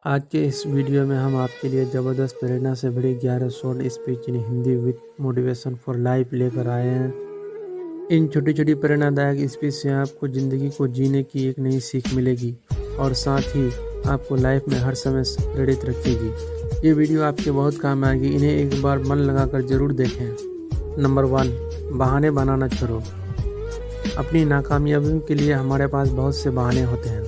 आज के इस वीडियो में हम आपके लिए ज़बरदस्त प्रेरणा से भरी 11 short speech in Hindi with motivation for life लेकर आए हैं। इन छोटी छोटी प्रेरणादायक स्पीच से आपको ज़िंदगी को जीने की एक नई सीख मिलेगी और साथ ही आपको लाइफ में हर समय प्रेरित रखेगी। ये वीडियो आपके बहुत काम आएगी, इन्हें एक बार मन लगाकर ज़रूर देखें। नंबर 1, बहाने बनाना छोड़ो। अपनी नाकामयाबियों के लिए हमारे पास बहुत से बहाने होते हैं।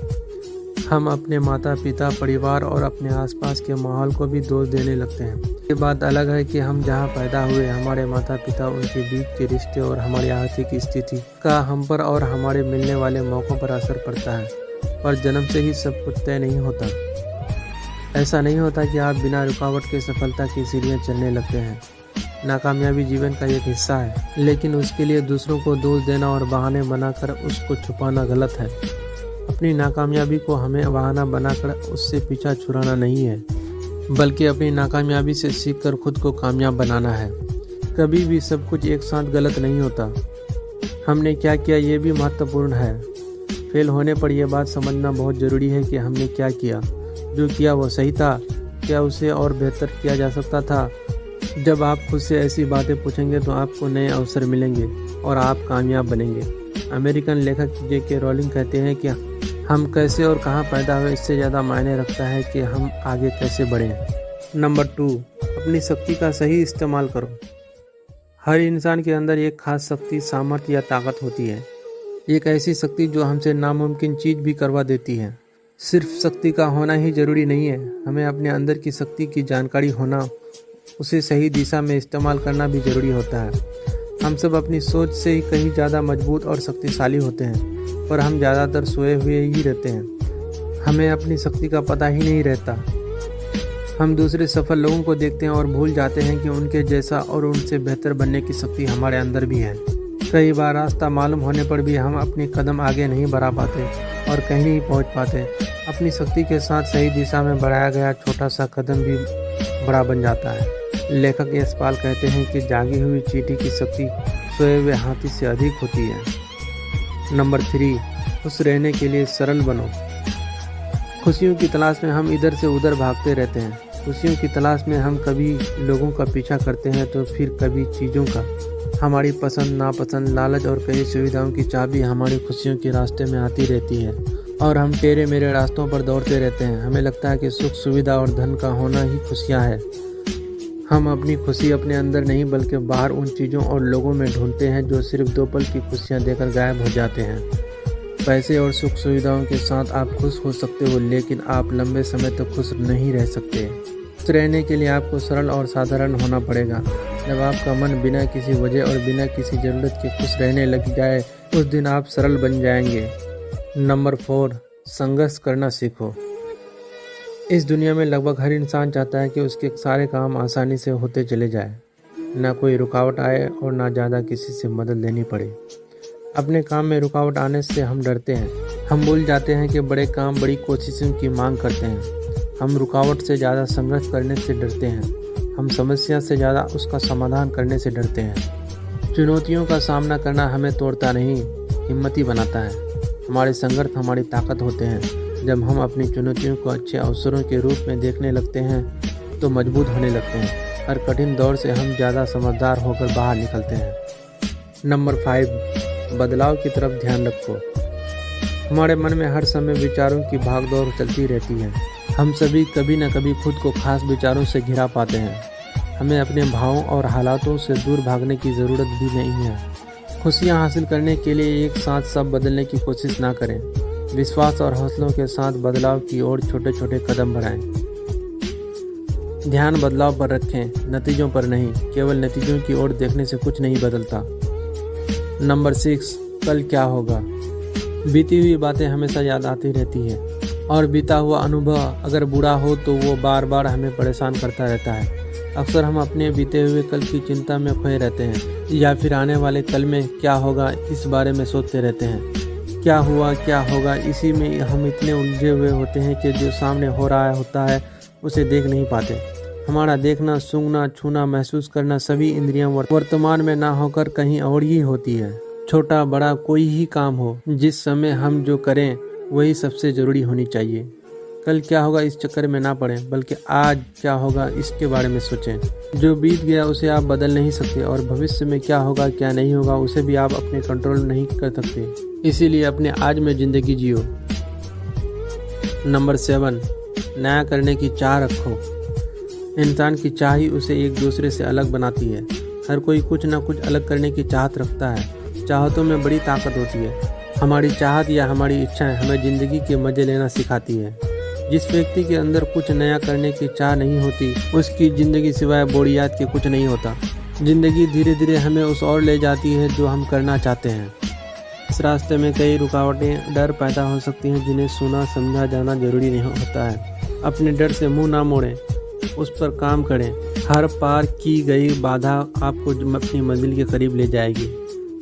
हम अपने माता पिता, परिवार और अपने आसपास के माहौल को भी दोष देने लगते हैं। ये बात अलग है कि हम जहाँ पैदा हुए, हमारे माता पिता, उनके बीच के रिश्ते और हमारी आर्थिक स्थिति का हम पर और हमारे मिलने वाले मौक़ों पर असर पड़ता है। पर जन्म से ही सब कुछ तय नहीं होता। ऐसा नहीं होता कि आप बिना रुकावट के सफलता की सीढ़ियाँ चलने लगते हैं। नाकामयाबी जीवन का एक हिस्सा है, लेकिन उसके लिए दूसरों को दोष देना और बहाने बनाकर उसको छुपाना गलत है। अपनी नाकामयाबी को हमें बहाना बनाकर उससे पीछा छुड़ाना नहीं है, बल्कि अपनी नाकामयाबी से सीखकर खुद को कामयाब बनाना है। कभी भी सब कुछ एक साथ गलत नहीं होता। हमने क्या किया ये भी महत्वपूर्ण है। फेल होने पर यह बात समझना बहुत ज़रूरी है कि हमने क्या किया। जो किया वो सही था, क्या उसे और बेहतर किया जा सकता था। जब आप खुद से ऐसी बातें पूछेंगे तो आपको नए अवसर मिलेंगे और आप कामयाब बनेंगे। अमेरिकन लेखक J.K. रोलिंग कहते हैं कि हम कैसे और कहाँ पैदा हुए इससे ज़्यादा मायने रखता है कि हम आगे कैसे बढ़ें। नंबर 2, अपनी शक्ति का सही इस्तेमाल करो। हर इंसान के अंदर एक खास शक्ति, सामर्थ्य या ताकत होती है। एक ऐसी शक्ति जो हमसे नामुमकिन चीज़ भी करवा देती है। सिर्फ शक्ति का होना ही ज़रूरी नहीं है, हमें अपने अंदर की शक्ति की जानकारी होना, उसे सही दिशा में इस्तेमाल करना भी ज़रूरी होता है। हम सब अपनी सोच से ही कहीं ज़्यादा मजबूत और शक्तिशाली होते हैं, पर हम ज़्यादातर सोए हुए ही रहते हैं। हमें अपनी शक्ति का पता ही नहीं रहता। हम दूसरे सफल लोगों को देखते हैं और भूल जाते हैं कि उनके जैसा और उनसे बेहतर बनने की शक्ति हमारे अंदर भी है। कई बार रास्ता मालूम होने पर भी हम अपने कदम आगे नहीं बढ़ा पाते और कहीं नहीं पहुंच पाते। अपनी शक्ति के साथ सही दिशा में बढ़ाया गया छोटा सा कदम भी बड़ा बन जाता है। लेखक यशपाल कहते हैं कि जागी हुई चींटी की शक्ति सोए हुए हाथी से अधिक होती है। नंबर 3, खुश रहने के लिए सरल बनो। खुशियों की तलाश में हम इधर से उधर भागते रहते हैं। खुशियों की तलाश में हम कभी लोगों का पीछा करते हैं तो फिर कभी चीज़ों का। हमारी पसंद नापसंद, लालच और कई सुविधाओं की चाबी हमारी खुशियों के रास्ते में आती रहती है और हम टेढ़े मेढ़े रास्तों पर दौड़ते रहते हैं। हमें लगता है कि सुख, सुविधा और धन का होना ही खुशियाँ है। हम अपनी खुशी अपने अंदर नहीं बल्कि बाहर उन चीज़ों और लोगों में ढूंढते हैं जो सिर्फ 2 पल की खुशियाँ देकर गायब हो जाते हैं। पैसे और सुख सुविधाओं के साथ आप खुश हो सकते हो, लेकिन आप लंबे समय तक खुश नहीं रह सकते। खुश रहने के लिए आपको सरल और साधारण होना पड़ेगा। जब आपका मन बिना किसी वजह और बिना किसी ज़रूरत के खुश रहने लग जाए, उस दिन आप सरल बन जाएंगे। नंबर 4, संघर्ष करना सीखो। इस दुनिया में लगभग हर इंसान चाहता है कि उसके सारे काम आसानी से होते चले जाए, ना कोई रुकावट आए और ना ज़्यादा किसी से मदद लेनी पड़े। अपने काम में रुकावट आने से हम डरते हैं। हम भूल जाते हैं कि बड़े काम बड़ी कोशिशों की मांग करते हैं। हम रुकावट से ज़्यादा संघर्ष करने से डरते हैं। हम समस्या से ज़्यादा उसका समाधान करने से डरते हैं। चुनौतियों का सामना करना हमें तोड़ता नहीं, हिम्मती बनाता है। हमारे संघर्ष हमारी ताकत होते हैं। जब हम अपनी चुनौतियों को अच्छे अवसरों के रूप में देखने लगते हैं तो मजबूत होने लगते हैं। हर कठिन दौर से हम ज़्यादा समझदार होकर बाहर निकलते हैं। नंबर 5, बदलाव की तरफ ध्यान रखो। हमारे मन में हर समय विचारों की भागदौड़ चलती रहती है। हम सभी कभी न कभी खुद को खास विचारों से घिरा पाते हैं। हमें अपने भावों और हालातों से दूर भागने की ज़रूरत भी नहीं है। खुशियाँ हासिल करने के लिए एक साथ सब बदलने की कोशिश ना करें। विश्वास और हौसलों के साथ बदलाव की ओर छोटे छोटे कदम बढ़ाएं। ध्यान बदलाव पर रखें, नतीजों पर नहीं। केवल नतीजों की ओर देखने से कुछ नहीं बदलता। नंबर 6, कल क्या होगा। बीती हुई बातें हमेशा याद आती रहती है और बीता हुआ अनुभव अगर बुरा हो तो वो बार बार हमें परेशान करता रहता है। अक्सर हम अपने बीते हुए कल की चिंता में खोए रहते हैं या फिर आने वाले कल में क्या होगा इस बारे में सोचते रहते हैं। क्या हुआ, क्या होगा, इसी में हम इतने उलझे हुए होते हैं कि जो सामने हो रहा होता है उसे देख नहीं पाते। हमारा देखना, सूंघना, छूना, महसूस करना सभी इंद्रियां वर्तमान में ना होकर कहीं और ही होती है। छोटा बड़ा कोई ही काम हो, जिस समय हम जो करें वही सबसे ज़रूरी होनी चाहिए। कल क्या होगा इस चक्कर में ना पड़ें, बल्कि आज क्या होगा इसके बारे में सोचें। जो बीत गया उसे आप बदल नहीं सकते और भविष्य में क्या होगा क्या नहीं होगा उसे भी आप अपने कंट्रोल नहीं कर सकते। इसीलिए अपने आज में ज़िंदगी जियो। नंबर 7, नया करने की चाह रखो। इंसान की चाह ही उसे एक दूसरे से अलग बनाती है। हर कोई कुछ ना कुछ अलग करने की चाहत रखता है। चाहतों में बड़ी ताकत होती है। हमारी चाहत या हमारी इच्छाएं हमें ज़िंदगी के मज़े लेना सिखाती है। जिस व्यक्ति के अंदर कुछ नया करने की चाह नहीं होती उसकी ज़िंदगी सिवाय बोरियत के कुछ नहीं होता। ज़िंदगी धीरे धीरे हमें उस ओर ले जाती है जो हम करना चाहते हैं। इस रास्ते में कई रुकावटें, डर पैदा हो सकती हैं जिन्हें सुना समझा जाना जरूरी नहीं होता है। अपने डर से मुंह ना मोड़ें, उस पर काम करें। हर पार की गई बाधा आपको अपनी मंजिल के करीब ले जाएगी।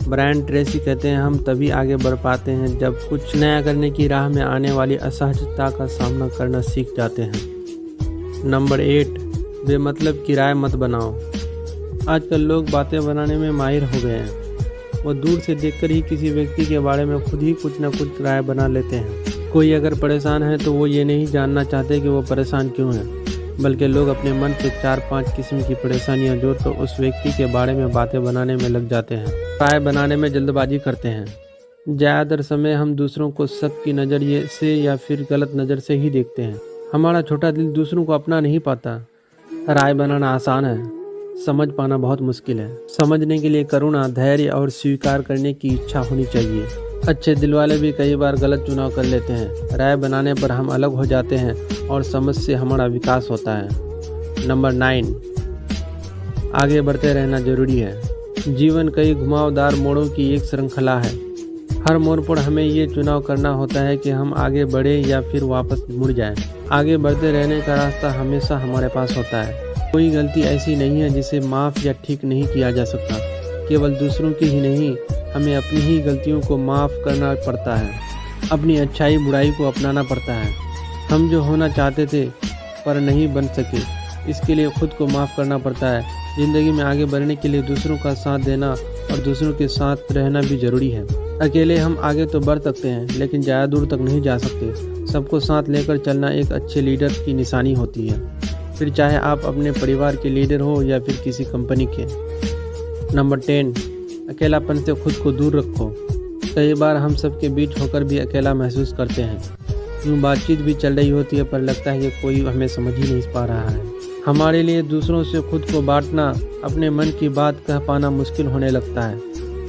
ब्रायन ट्रेसी कहते हैं, हम तभी आगे बढ़ पाते हैं जब कुछ नया करने की राह में आने वाली असहजता का सामना करना सीख जाते हैं। नंबर 8, बेमतलब की राय मत बनाओ। आजकल लोग बातें बनाने में माहिर हो गए हैं। वो दूर से देखकर ही किसी व्यक्ति के बारे में खुद ही कुछ न कुछ राय बना लेते हैं। कोई अगर परेशान है तो वो ये नहीं जानना चाहते कि वो परेशान क्यों है, बल्कि लोग अपने मन से 4-5 किस्म की परेशानियां जोड़कर उस व्यक्ति के बारे में बातें बनाने में लग जाते हैं। राय बनाने में जल्दबाजी करते हैं। ज़्यादातर समय हम दूसरों को शक की नज़रिए से या फिर गलत नज़र से ही देखते हैं। हमारा छोटा दिल दूसरों को अपना नहीं पाता। राय बनाना आसान है, समझ पाना बहुत मुश्किल है। समझने के लिए करुणा, धैर्य और स्वीकार करने की इच्छा होनी चाहिए। अच्छे दिल वाले भी कई बार गलत चुनाव कर लेते हैं। राय बनाने पर हम अलग हो जाते हैं और समझ से हमारा विकास होता है। नंबर 9, आगे बढ़ते रहना जरूरी है। जीवन कई घुमावदार मोड़ों की एक श्रृंखला है। हर मोड़ पर हमें ये चुनाव करना होता है कि हम आगे बढ़े या फिर वापस मुड़ जाएं। आगे बढ़ते रहने का रास्ता हमेशा हमारे पास होता है। कोई गलती ऐसी नहीं है जिसे माफ़ या ठीक नहीं किया जा सकता। केवल दूसरों की ही नहीं, हमें अपनी ही गलतियों को माफ़ करना पड़ता है। अपनी अच्छाई बुराई को अपनाना पड़ता है। हम जो होना चाहते थे पर नहीं बन सके, इसके लिए खुद को माफ़ करना पड़ता है। ज़िंदगी में आगे बढ़ने के लिए दूसरों का साथ देना और दूसरों के साथ रहना भी ज़रूरी है। अकेले हम आगे तो बढ़ सकते हैं, लेकिन ज़्यादा दूर तक नहीं जा सकते। सबको साथ लेकर चलना एक अच्छे लीडर की निशानी होती है, फिर चाहे आप अपने परिवार के लीडर हो या फिर किसी कंपनी के। नंबर 10, अकेलापन से खुद को दूर रखो। कई बार हम सबके बीच होकर भी अकेला महसूस करते हैं। यूँ बातचीत भी चल रही होती है पर लगता है कि कोई हमें समझ ही नहीं पा रहा है। हमारे लिए दूसरों से खुद को बांटना, अपने मन की बात कह पाना मुश्किल होने लगता है।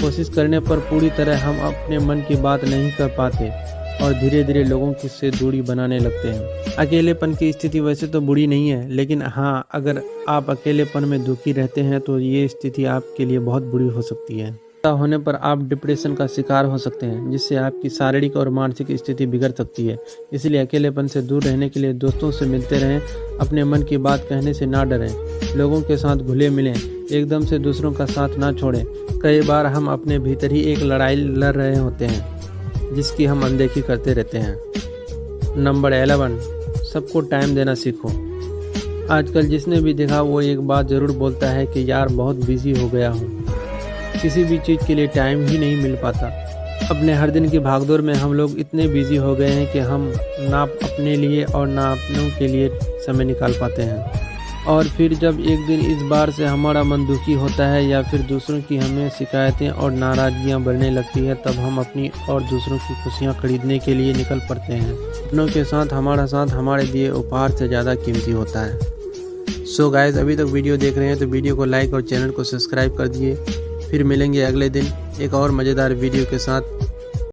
कोशिश करने पर पूरी तरह हम अपने मन की बात नहीं कर पाते और धीरे धीरे लोगों से दूरी बनाने लगते हैं। अकेलेपन की स्थिति वैसे तो बुरी नहीं है, लेकिन हाँ, अगर आप अकेलेपन में दुखी रहते हैं तो ये स्थिति आपके लिए बहुत बुरी हो सकती है। ऐसा होने पर आप डिप्रेशन का शिकार हो सकते हैं, जिससे आपकी शारीरिक और मानसिक स्थिति बिगड़ सकती है। इसलिए अकेलेपन से दूर रहने के लिए दोस्तों से मिलते रहें, अपने मन की बात कहने से ना डरें, लोगों के साथ घुले मिलें, एकदम से दूसरों का साथ ना छोड़ें। कई बार हम अपने भीतर ही एक लड़ाई लड़ रहे होते हैं जिसकी हम अनदेखी करते रहते हैं। नंबर 11, सबको टाइम देना सीखो। आजकल जिसने भी देखा वो एक बात ज़रूर बोलता है कि यार बहुत बिजी हो गया हूँ, किसी भी चीज़ के लिए टाइम ही नहीं मिल पाता। अपने हर दिन की भागदौड़ में हम लोग इतने बिजी हो गए हैं कि हम ना अपने लिए और ना अपनों के लिए समय निकाल पाते हैं। और फिर जब एक दिन इस बार से हमारा मन दुखी होता है या फिर दूसरों की हमें शिकायतें और नाराज़गियाँ बढ़ने लगती है, तब हम अपनी और दूसरों की खुशियाँ खरीदने के लिए निकल पड़ते हैं। अपनों के साथ हमारा साथ हमारे दिए उपहार से ज़्यादा कीमती होता है। सो गाइस, अभी तक वीडियो देख रहे हैं तो वीडियो को लाइक और चैनल को सब्सक्राइब कर दिए। फिर मिलेंगे अगले दिन एक और मज़ेदार वीडियो के साथ।